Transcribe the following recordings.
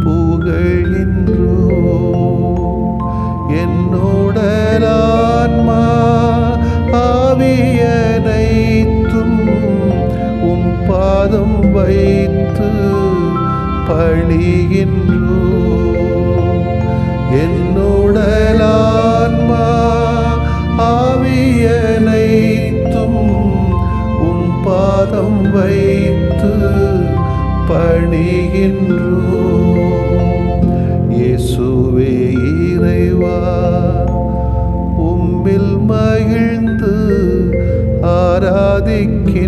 புகழ்கின்றோம். என்னுடலான்மா ஆவியனைத்தும் உம் பாதம் வைத்து பணிகின்றோம். என்னுடலான்மா ஆவியனைத்தும் உம் பாதம் வைத்து பணிகின்றோம். இயேசுவே இறைவா, உம்மில் மகிழ்ந்து ஆராதிக்கின்றோம்,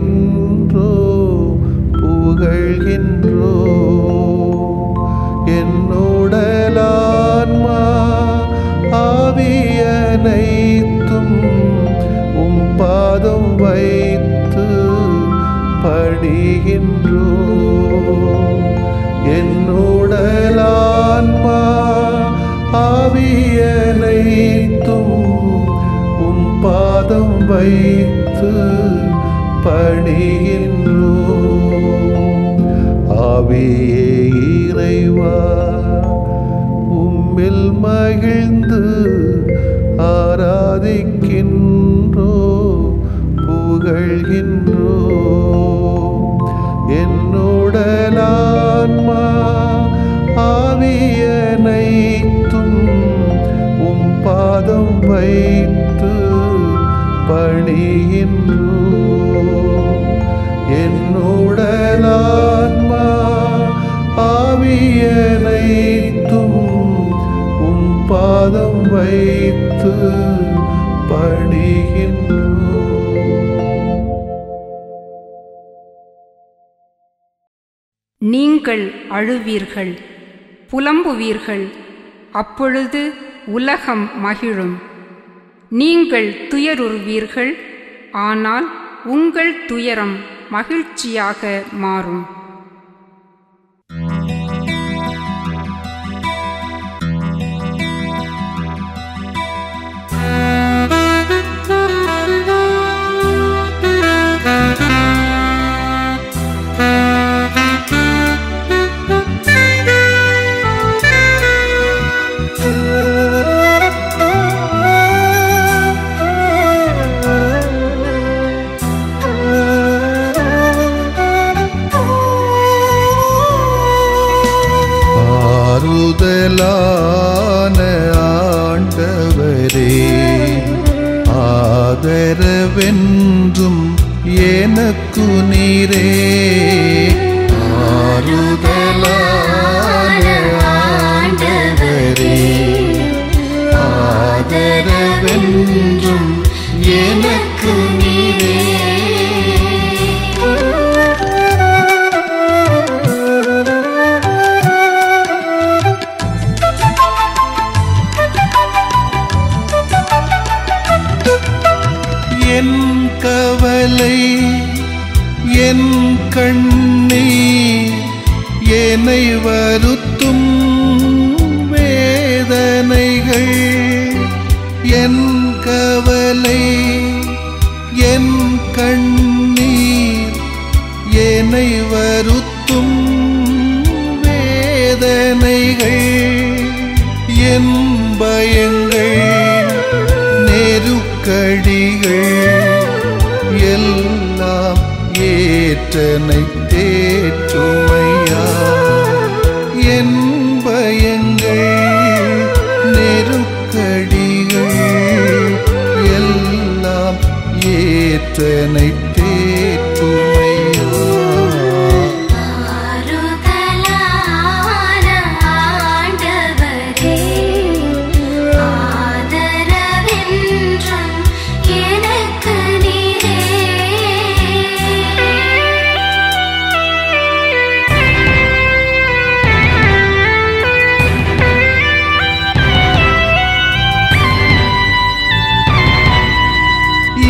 புகழ்கின்றோம். என்னுடலான்மா ஆவியனைத்தும் உம் பாதம் வைத்து பணிகின்றோம். என்னுடலான்மா ஆவியனைத்தும் உம் பாதம் வைத்து பணிகின்றோம். ஆவியே இறைவா, உம்மில் மகிழ்ந்து ஆராதிக்கின்றோம், புகழ்கின்றோம். என்னுடலான்மா ஆவியனைத்தும் உம் பாதம் வைத்து பணிகின்றோம். என்னுடலான்மா ஆவியனைத்தும் உம் பாதம் வைத்து பணிகின்றோம். நீங்கள் அழுவீர்கள், புலம்புவீர்கள், அப்பொழுது உலகம் மகிழும். நீங்கள் துயருறுவீர்கள், ஆனால் உங்கள் துயரம் மகிழ்ச்சியாக மாறும். ஆறுதலான ஆண்டவரே, ஆதரவென்றும் எனக்கு நீரே. ஆறுதலான ஆண்டவரே, ஆதரவென்றும் எனக்கு நீரே. என் கவலை, என் கண்ணீர், என்னை வருத்தும் வேதனைகள். என் கவலை, என் கண்ணீர், என்னை வருத்தும் வேதனைகள். என் பயங்கள், நெருக்கடிகள் எல்லாம் ஏற்றனை தேற்றுமையா. என் பயங்கள், நெருக்கடிகள் எல்லாம் ஏற்றனை தேற்றுமையா.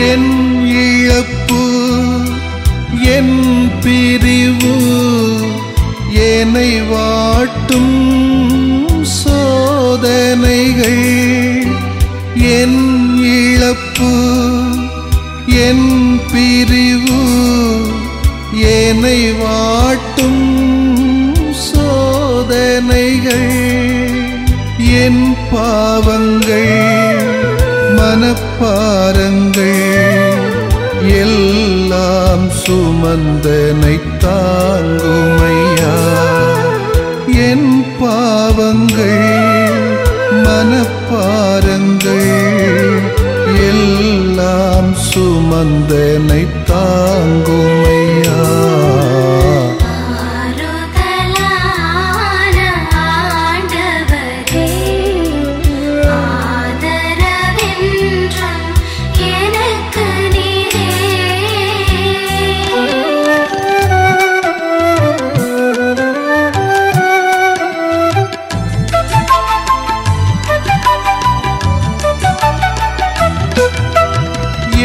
என் இழப்பு, என் பிரிவு, என்னை வாட்டும் சோதனைகள். என் இழப்பு, என் பிரிவு, என்னை வாட்டும் சுமந்தனை தாங்குமையா. என் பாவங்கள் மனப்பாரங்கள் எல்லாம் சுமந்தனை தாங்குமையா.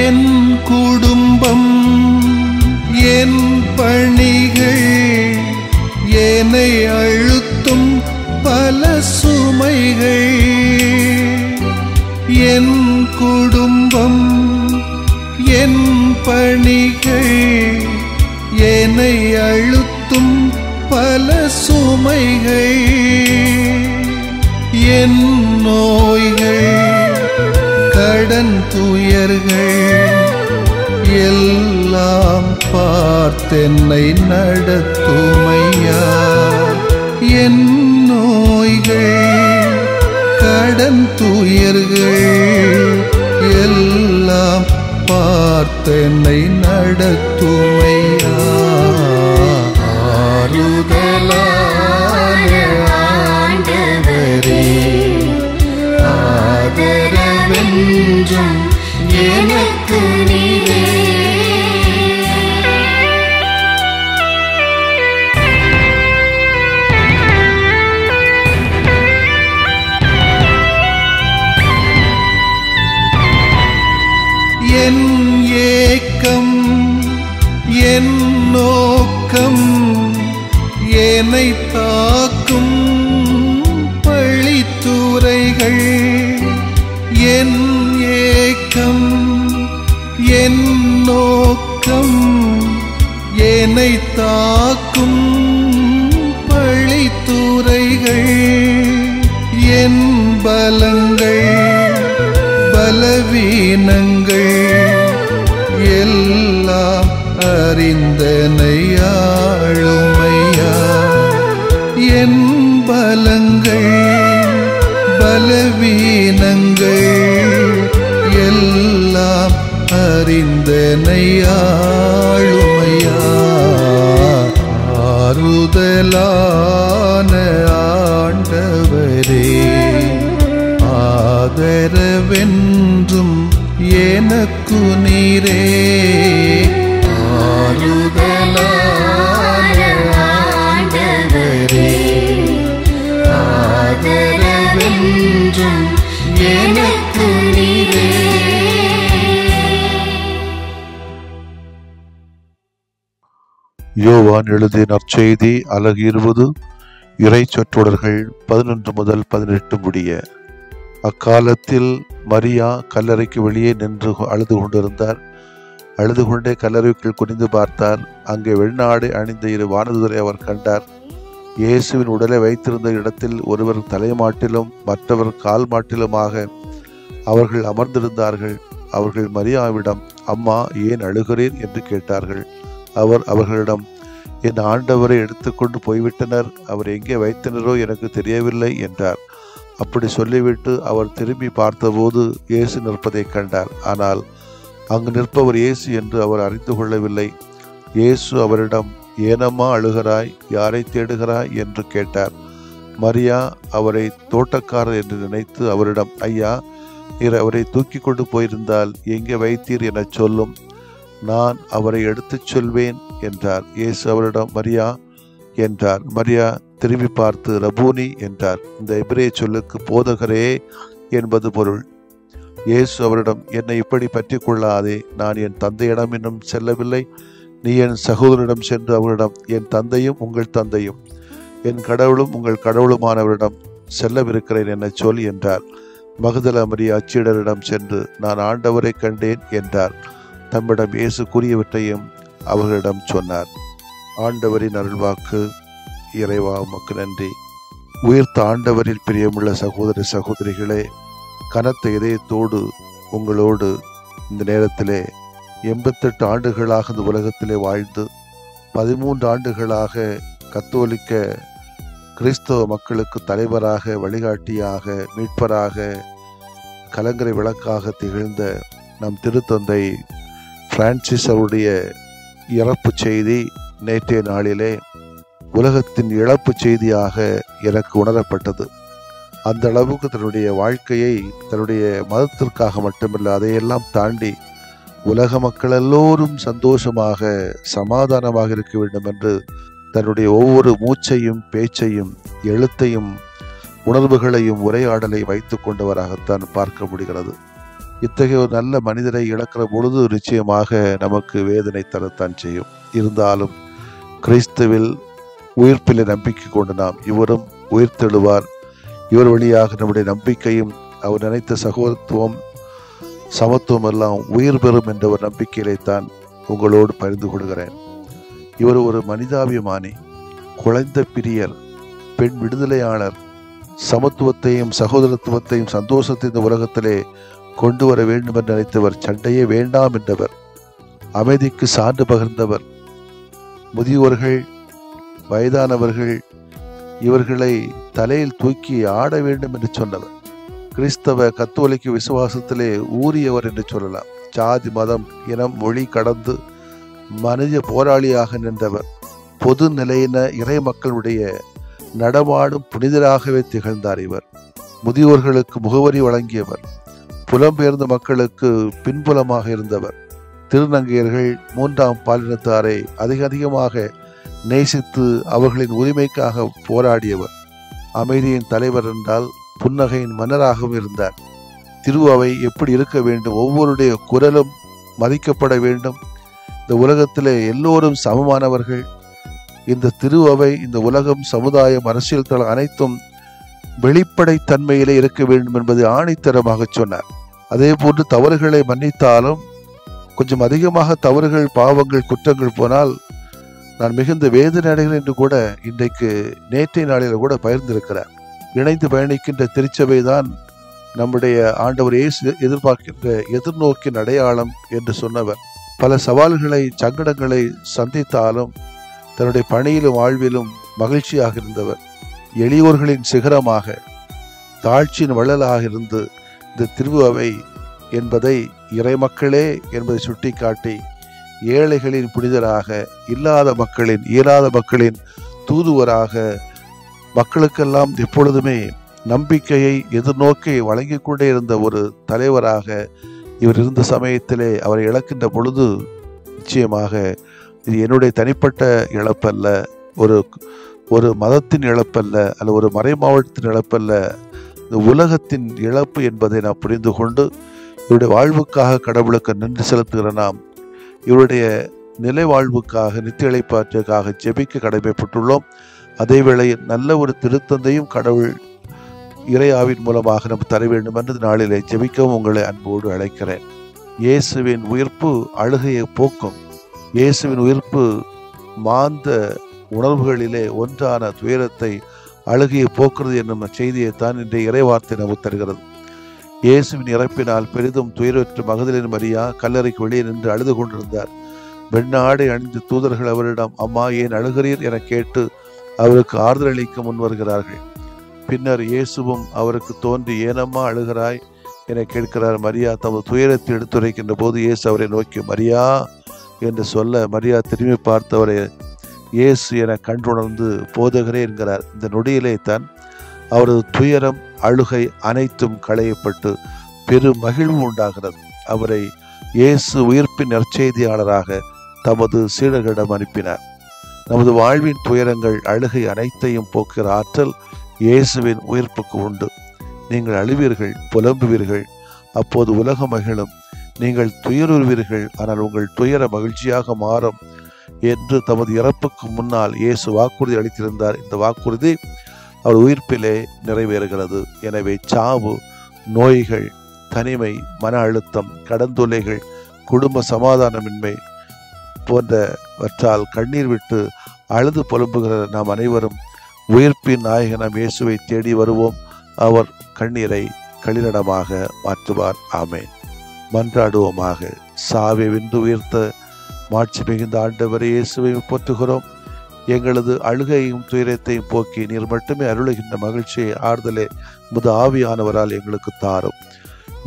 என் குடும்பம் என் பணிகள் என்னை அழுத்தும் பல சுமைகள். என் குடும்பம் என் பணிகள் என்னை அழுத்தும் பல சுமைகள். என் நோய்கள் கடன் துயர்கள் எல்லாம் பார்த்தென்னை நடத்துமையா. என் நோய்கள் கடன் துயர்கள் எல்லாம் பார்த்தென்னை நடத்துமையா. ஆறுதலான ஆண்டவரே ஆதரவென்றும் எனக்கு நீரே. என் ஏக்கம் என் நோக்கம் என்னை தாக்கும் பழித்துரைகள். என் ஏக்கம் என் நோக்கம் என்னை தாக்கும் பழித்துரைகள். என் பலங்கள் பலவீனங்கள் எல்லாம் அறிந்தனை ஆளுமையா. என் பலங்கள் பலவீனங்கள் எல்லாம் அறிந்தனை ஆளுமையா. ஆறுதலான ஆண்டவரே ஆதரவென்றும் எனக்கு நீரே. ஆறுதலான ஆண்டவரே ஆதரவென்றும் எனக்கு நீரே. யோவான் எழுதிய நற்செய்தி அலகு 20 இறை சொற்றொடர்கள் 11 முதல் 18 முடிய. அக்காலத்தில் மரியா கல்லறைக்கு வெளியே நின்று அழுது கொண்டிருந்தார். அழுது கொண்டே கல்லறைக்குள் குனிந்து பார்த்தார். அங்கே வெண்ணாடை அணிந்த 2 வானதூதரை அவர் கண்டார். இயேசுவின் உடலை வைத்திருந்த இடத்தில் ஒருவர் தலைமாட்டிலும் மற்றவர் கால் மாட்டிலுமாக அவர்கள் அமர்ந்திருந்தார்கள். அவர்கள் மரியாவிடம், அம்மா, ஏன் அழுகிறீர் என்று கேட்டார்கள். அவர் அவர்களிடம், என் ஆண்டவரை எடுத்துக்கொண்டு போய்விட்டனர், அவர் எங்கே வைத்தனரோ எனக்கு தெரியவில்லை என்றார். அப்படி சொல்லிவிட்டு அவர் திரும்பி பார்த்தபோது இயேசு நிற்பதை கண்டார். ஆனால் அங்கு நிற்பவர் இயேசு என்று அவர் அறிந்து கொள்ளவில்லை. இயேசு அவரிடம், ஏனம்மா அழுகிறாய், யாரை தேடுகிறாய் என்று கேட்டார். மரியா அவரை தோட்டக்காரர் என்று நினைத்து அவரிடம், ஐயா, நீர் அவரை தூக்கி கொண்டு போயிருந்தால் எங்கே வைத்தீர் என சொல்லும், நான் அவரை எடுத்துச் சொல்வேன் என்றார். இயேசு அவரிடம், மரியா என்றார். மரியா திரும்பி பார்த்து ரபூனி என்றார். இந்த எபிரேய சொல்லுக்கு போதகரே என்பது பொருள். இயேசு அவரிடம், என்னை இப்படி பற்றி கொள்ளாதே, நான் என் தந்தையிடம் இன்னும் செல்லவில்லை. நீ என் சகோதரிடம் சென்று அவரிடம், என் தந்தையும் உங்கள் தந்தையும் என் கடவுளும் உங்கள் கடவுளுமானவரிடம் செல்லவிருக்கிறேன் என சொல் என்றார். மகதல மரியா அச்சீடரிடம் சென்று, நான் ஆண்டவரை கண்டேன் என்றார். தம்மிடம் இயேசு கூறியவற்றையும் அவர்களிடம் சொன்னார். ஆண்டவரின் அருள்வாக்கு. இறைவா உமக்கு நன்றி. உயிர்த்த ஆண்டவரில் பிரியமுள்ள சகோதர சகோதரிகளே, கனத்த இதயத்தோடு உங்களோடு இந்த நேரத்திலே 88 ஆண்டுகளாக இந்த உலகத்திலே வாழ்ந்து 13 ஆண்டுகளாக கத்தோலிக்க கிறிஸ்தவ மக்களுக்கு தலைவராக, வழிகாட்டியாக, மீட்பராக, கலங்கரை விளக்காக திகழ்ந்த நம் திருத்தந்தை பிரான்சிஸ் அவருடைய இறப்பு செய்தி நேற்றைய நாளிலே உலகத்தின் இழப்பு செய்தியாக எனக்கு உணரப்பட்டது. அந்த அளவுக்கு தன்னுடைய வாழ்க்கையை தன்னுடைய மதத்திற்காக மட்டுமல்ல, அதையெல்லாம் தாண்டி உலக மக்கள் எல்லோரும் சந்தோஷமாக சமாதானமாக இருக்க வேண்டும் என்று தன்னுடைய ஒவ்வொரு மூச்சையும் பேச்சையும் எழுத்தையும் உணர்வுகளையும் உரையாடலை வைத்து கொண்டவராகத்தான் பார்க்க முடிகிறது. இத்தகைய ஒரு நல்ல மனிதரை இழக்கிற பொழுது நிச்சயமாக நமக்கு வேதனை தரத்தான் செய்யும். இருந்தாலும் கிறிஸ்துவில் உயிர்ப்பிலே நம்பிக்கை கொண்டு நாம் இவரும் உயிர்த்தெழுவார், இவர் வழியாக நம்முடைய நம்பிக்கையும் அவர் நினைத்த சகோதரத்துவம் சமத்துவம் எல்லாம் உயிர் பெறும் என்ற ஒரு நம்பிக்கையிலைத்தான் உங்களோடு பகிர்ந்து கொள்கிறேன். இவர் ஒரு மனிதாபிமானி, குழந்தை பிரியர், பெண் விடுதலையாளர், சமத்துவத்தையும் சகோதரத்துவத்தையும் சந்தோஷத்தை இந்த உலகத்திலே கொண்டு வர வேண்டும் என்று நினைத்தவர், சண்டையே வேண்டாம் என்றவர், அமைதிக்கு சான்று பகிர்ந்தவர், முதியோர்கள் வயதானவர்கள் இவர்களை தலையில் தூக்கி ஆட வேண்டும் என்று சொன்னவர், கிறிஸ்தவ கத்தோலிக்க விசுவாசத்திலே ஊறியவர் என்று சொல்லலாம். ஜாதி மதம் இனம் மொழி கடந்து மனித போராளியாக நின்றவர், பொது நிலையின இறை மக்களுடைய நடமாடும் புனிதராகவே திகழ்ந்தார். இவர் முதியோர்களுக்கு முகவரி வழங்கியவர், புலம்பெயர்ந்த மக்களுக்கு பின்புலமாக இருந்தவர், திருநங்கையர்கள் 3ஆம் பாலினத்தாரை அதிகமாக நேசித்து அவர்களின் உரிமைக்காக போராடியவர், அமைதியின் தலைவர் என்றால் புன்னகையின் மன்னராகவும் இருந்தார். திரு அவை எப்படி இருக்க வேண்டும், ஒவ்வொருடைய குரலும் மதிக்கப்பட வேண்டும், இந்த உலகத்திலே எல்லோரும் சமமானவர்கள், இந்த திரு அவை இந்த உலகம் சமுதாயம் அரசியல் தளம் அனைத்தும் வெளிப்படைத்தன்மையிலே இருக்க வேண்டும் என்பதை ஆணித்தரமாக சொன்னார். அதே போன்று தவறுகளை மன்னித்தாலும் கொஞ்சம் அதிகமாக தவறுகள் பாவங்கள் குற்றங்கள் போனால் நான் மிகுந்த வேதனை அடைகிறேன் என்று கூட இன்றைக்கு நேற்றைய நாளில் கூட பகிர்ந்திருக்கிறார். இணைந்து பயணிக்கின்ற திருச்சபை தான் நம்முடைய ஆண்டவர் இயேசு எதிர்பார்க்கின்ற எதிர்நோக்கின் அடையாளம் என்று சொன்னவர். பல சவால்களை சங்கடங்களை சந்தித்தாலும் தன்னுடைய பணியிலும் வாழ்விலும் மகிழ்ச்சியாக இருந்தவர். எளியோர்களின் சிகரமாக தாழ்ச்சியின் வள்ளலாக இருந்து இந்த திரு அவை என்பதை இறைமக்களே என்பதை சுட்டிக்காட்டி ஏழைகளின் புனிதராக, இல்லாத மக்களின் இயலாத மக்களின் தூதுவராக, மக்களுக்கெல்லாம் எப்பொழுதுமே நம்பிக்கையை எதிர்நோக்கி வழங்கிக் கொண்டே இருந்த ஒரு தலைவராக இவர் இருந்த சமயத்திலே அவரை இழக்கின்ற பொழுது நிச்சயமாக இது என்னுடைய தனிப்பட்ட இழப்பல்ல, ஒரு மதத்தின் இழப்பல்ல, அல்ல ஒரு மறை மாவட்டத்தின் இழப்பல்ல, இந்த உலகத்தின் இழப்பு என்பதை நாம் புரிந்து கொண்டு இவருடைய வாழ்வுக்காக கடவுளுக்கு நன்றி செலுத்துகிற நாம் இவருடைய நிலை வாழ்வுக்காக நித்திய இளைப்பாற்றுக்காக ஜெபிக்க கடமைப்பட்டுள்ளோம். அதே வேளையில் நல்ல ஒரு திருத்தந்தையும் கடவுள் இறையாவின் மூலமாக நம்ம தர வேண்டும் என்று நாளிலே ஜெபிக்கவும் உங்களை அன்போடு அழைக்கிறேன். இயேசுவின் உயிர்ப்பு அழுகையை போக்கும். இயேசுவின் உயிர்ப்பு மாந்த உணர்வுகளிலே ஒன்றான துயரத்தை அழுகையை போக்குறது என்னும் செய்தியைத்தான் இன்றைய இறைவார்த்தை நமக்கு தருகிறது. இயேசுவின் இறப்பினால் பெரிதும் துயரற்ற மகதலேன் மரியா கல்லறைக்கு வெளியே நின்று அழுது கொண்டிருந்தார். வெண்ணாடை அணிந்து தூதர்கள் அவரிடம், அம்மா ஏன் அழுகிறீர் என கேட்டு அவருக்கு ஆறுதல் அளிக்க முன் வருகிறார்கள். பின்னர் இயேசுவும் அவருக்கு தோன்றி, ஏனம்மா அழுகிறாய் என கேட்கிறார். மரியா தமது துயரத்தை எடுத்துரைக்கின்ற போது இயேசு அவரை நோக்கி மரியா என்று சொல்ல, மரியா திரும்பி பார்த்தவரை இயேசு என கண்டுணர்ந்து போதகரே என்கிறார். இந்த நொடியிலே தான் அவரது துயரம் அழுகை அனைத்தும் களையப்பட்டு பெரும் மகிழ்வு உண்டாகிறது. அவரை இயேசு உயிர்ப்பின் நற்செய்தியாளராக தமது சீடர்களிடம் அனுப்பினார். நமது வாழ்வின் துயரங்கள் அழுகை அனைத்தையும் போக்குகிற ஆற்றல் இயேசுவின் உயிர்ப்புக்கு உண்டு. நீங்கள் அழுவீர்கள், புலம்புவீர்கள், அப்போது உலகம் மகிழும். நீங்கள் துயருவீர்கள், ஆனால் உங்கள் துயர மகிழ்ச்சியாக மாறும் என்று தமது இறப்புக்கு முன்னால் இயேசு வாக்குறுதி அளித்திருந்தார். இந்த வாக்குறுதி அவர் உயிர்ப்பிலே நிறைவேறுகிறது. எனவே சாவு, நோய்கள், தனிமை, மன அழுத்தம், கடந்தொல்லைகள், குடும்ப சமாதானமின்மை போன்றவற்றால் கண்ணீர் விட்டு அழுது புலம்புகிற நாம் அனைவரும் உயிர்ப்பின் நாயகனாம் இயேசுவை தேடி வருவோம். அவர் கண்ணீரை களிநடமாக மாற்றுவார். ஆமேன். மன்றாடுவோமாக. சாவை வென்று உயர்த்த மாட்சி மிகுந்த ஆண்டவரை இயேசுவை போற்றுகிறோம். எங்களது அழுகையும் துயரத்தையும் போக்கி நீர் மட்டுமே அருளுகின்ற மகிழ்ச்சியை ஆறுதலே முது ஆவியானவரால் எங்களுக்கு தாரும்.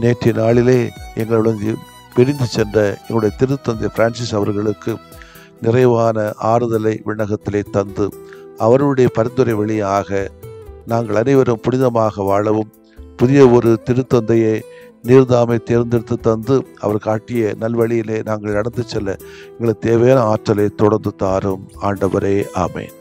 நேற்றைய நாளிலே எங்களுடன் பிரிந்து சென்ற எங்களுடைய திருத்தந்தை பிரான்சிஸ் அவர்களுக்கு நிறைவான ஆறுதலை விண்ணகத்திலே தந்து அவருடைய பரிந்துரை வழியாக நாங்கள் அனைவரும் புனிதமாக வாழவும் புதிய ஒரு திருத்தந்தையை நீர்தாமை தேர்ந்தெடுத்து தந்து அவர் காட்டிய நல்வழியிலே நாங்கள் நடந்து செல்ல எங்களுக்கு தேவையான ஆற்றலை தொடர்ந்து தாரும். ஆண்டவரே, ஆமென்.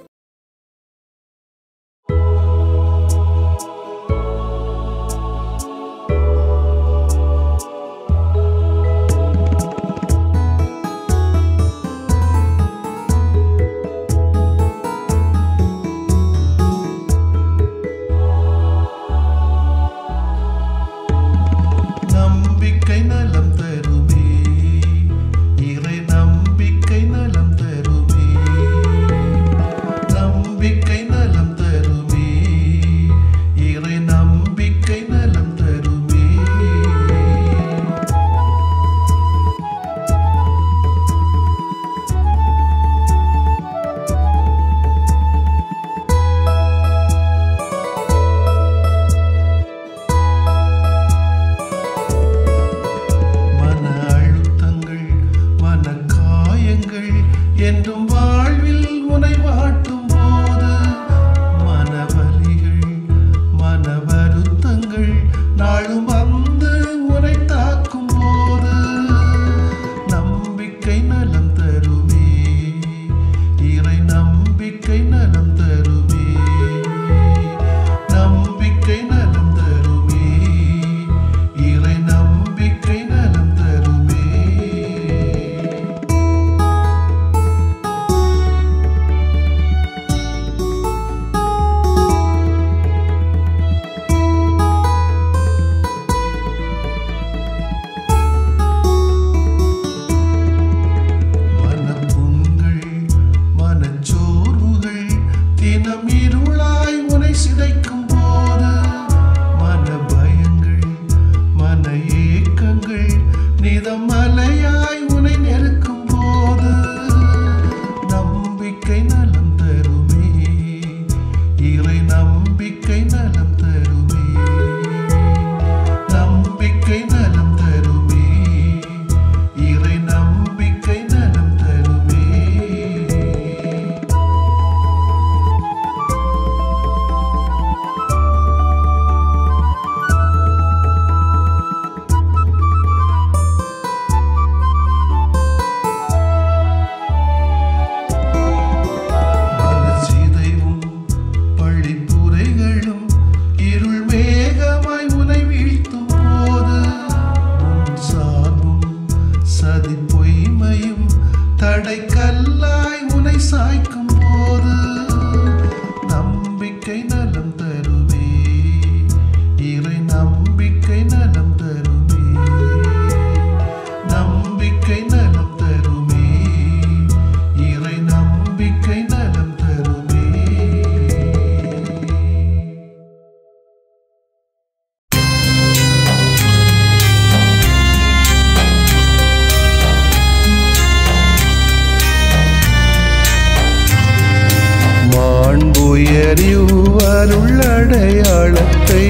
அருளடையாளத்தை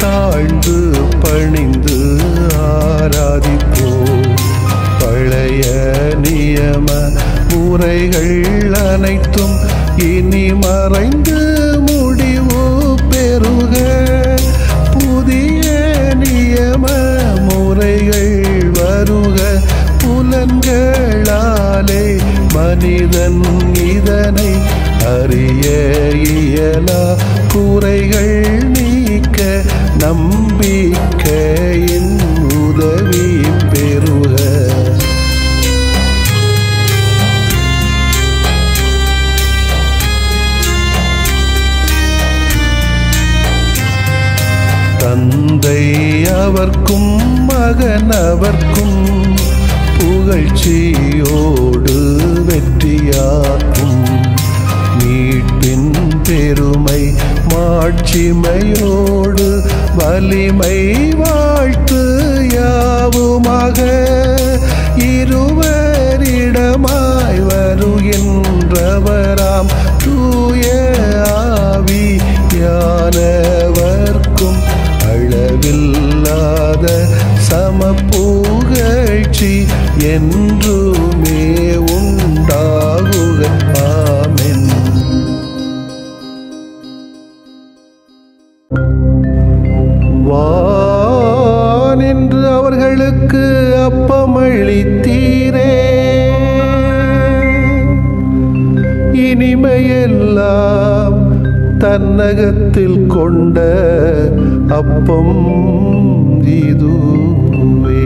தாழ்ந்து பணிந்து ஆராதிப்போம். பழைய நியம முறைகள் அனைத்தும் இனி மறைந்து முடிவு பெறுக. புதிய நியம முறைகள் வருக. புலன்களாலே மனிதன் இதனை அறிய இயலா. குறைகள் நீக்க நம்பிக்கையின் உதவி பெறுக. தந்தை அவர்க்கும் மகன் அவர்க்கும் புகழ்ச்சியோடு வெற்றியாக்கும். மீட்பின் பெருமை மாட்சிமையோடு வலிமை வாழ்த்து யாவுமாக. என்றுமே உண்டாகுக. ஆமென். வானின்று அவர்களுக்கு அப்பமளித்தீரே, இனிமையெல்லாம் தன்னகத்தில் கொண்ட அப்பம் இதுவே.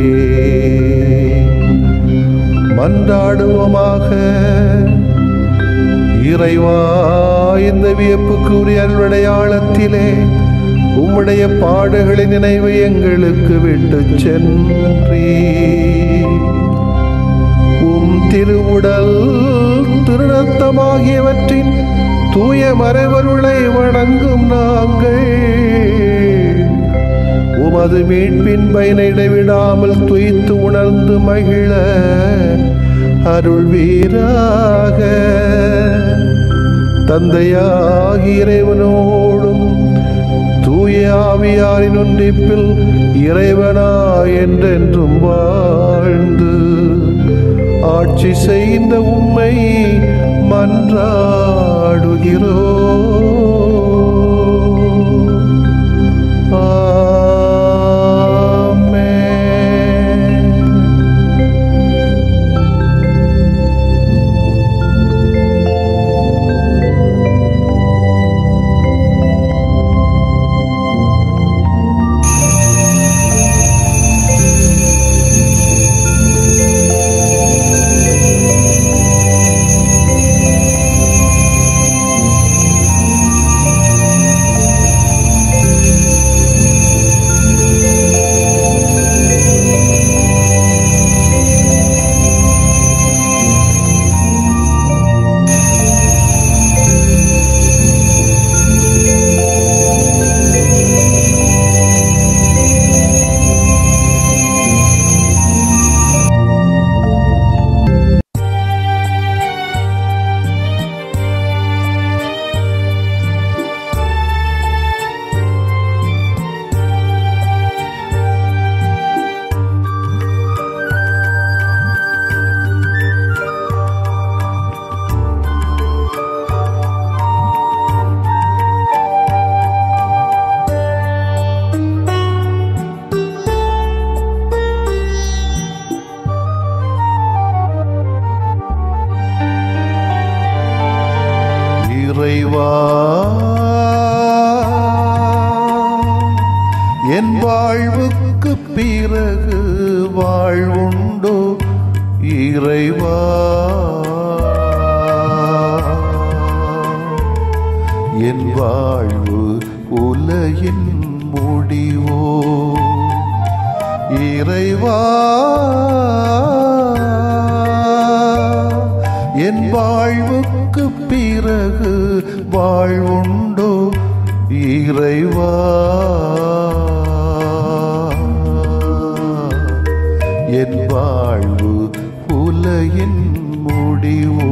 மன்றாடுவோமாக. இறைவா, இந்த வியப்புக்குரிய அருளடையாளத்திலே உம்முடைய பாடுகளின் நினைவு எங்களுக்கு விட்டு சென்றீ. உம் திருவுடல் திருநத்தமாகியவற்றின் தூய மறைவருளை வணங்கும் நாங்கள் உமது மீட்பின் பயனை இடைவிடாமல் துய்த்து உணர்ந்து மகிழ அருள்வீராக. தந்தையாகிய இறைவனோடும் தூய ஆவியாரின் ஒன்றிப்பில் இறைவனா என்றென்றும் வாழ்ந்து ஆட்சி செய்த உம்மை மன்றாடுகிறோம். இறைவா, என் வாழ்வுக்கு பிறகு வாழ்வுண்டோ? இறைவா, என் வாழ்வு உலகின் முடிவோ? இறைவா, என் வாழ்வுக்கு பிறகு வாழ்வுண்டோ? இறைவா, என் வாழ்வு உலகின் முடிவோ?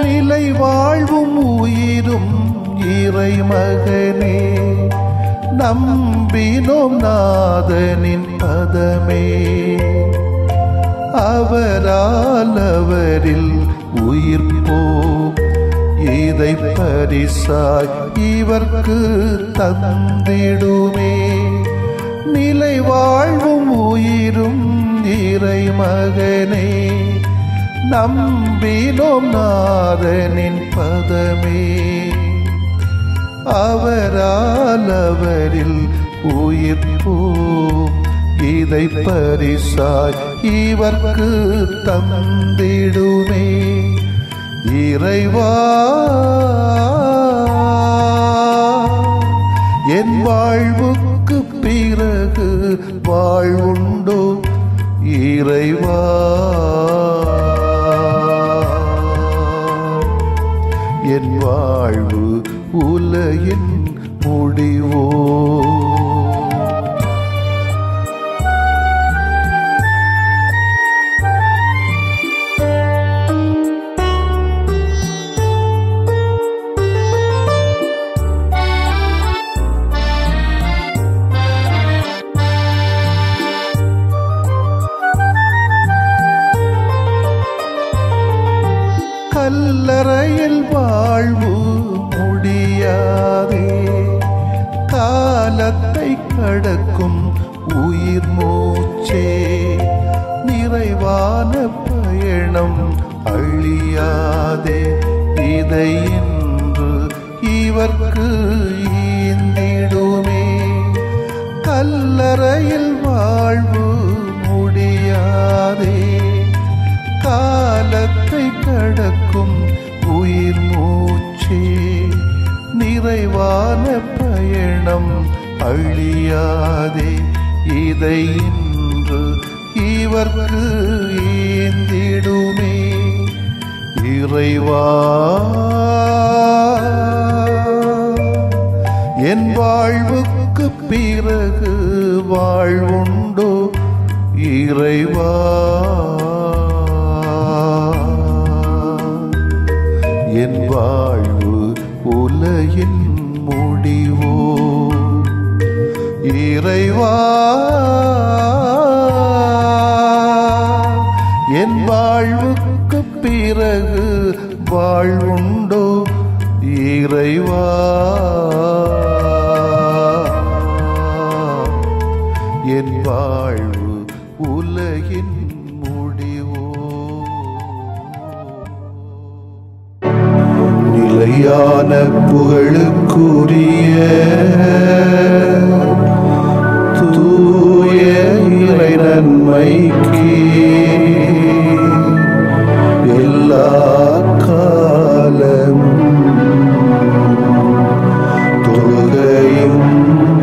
நிலை வாழ்வும் உயிரும் இறைமகனே, நம்பினோம் நாதனின் பதமே. அவரால் அவரில் உயிர்ப்போ, இதை பரிசாய் இவர்க்கு தந்திடுமே. நிலை வாழ்வும் உயிரும் இறைமகனே, நம்பினோம் நாதனின் பதமே. அவரால் அவரில் உயிர்ப்போம், இதை பரிசாய் இவர்க்கு தந்திடுமே. இறைவா, என் வாழ்வுக்கு பிறகு வாழ்வுண்டோ? இறைவா, என் வாழ்வு உலகின் உலகின் முடிவோ. கல்லறையில் வாழ்வு முடியாதே, காலத்தை கடக்கும் உயிர் மூச்சே, நிறைவான பயணம் அழியாதே, இதை இன்று இவர்க்கு ஈந்திடுமே. கல்லறையில் வாழ்வு முடியாதே, காலத்தை கடக்கும் உயிர் மூச்சே, நிறைவான பயணம் அழியாதே, இதை இன்று இவர்க்கு ஏந்திடுமே. இறைவா என் வாழ்வுக்கு பிறகு வாழ்வுண்டோ, இறைவா என் வாழ்வு உலகின் முடிவோ. இறைவா என் வாழ்வுக்கு பிறகு வாழ்வுண்டோ, இறைவா என் வாழ்வு உலகின் முடிவோ. நிலையான புகழுக்குரிய தூய இறை நன்மைக்கு எல்லா காலமும் தொழுகையும்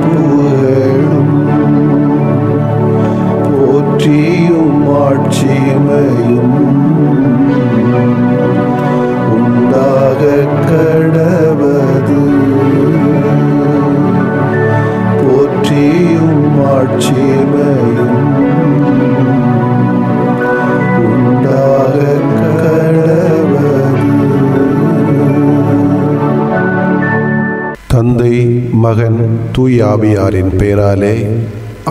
புகழும் போற்றியும் ஆட்சிமையும் உண்டாக கடவது. போற்றியும் ஆட்சிமையும் உண்டாக கடவது. தந்தை, மகன், தூய ஆவியாரின் பெயராலே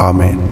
ஆமென்.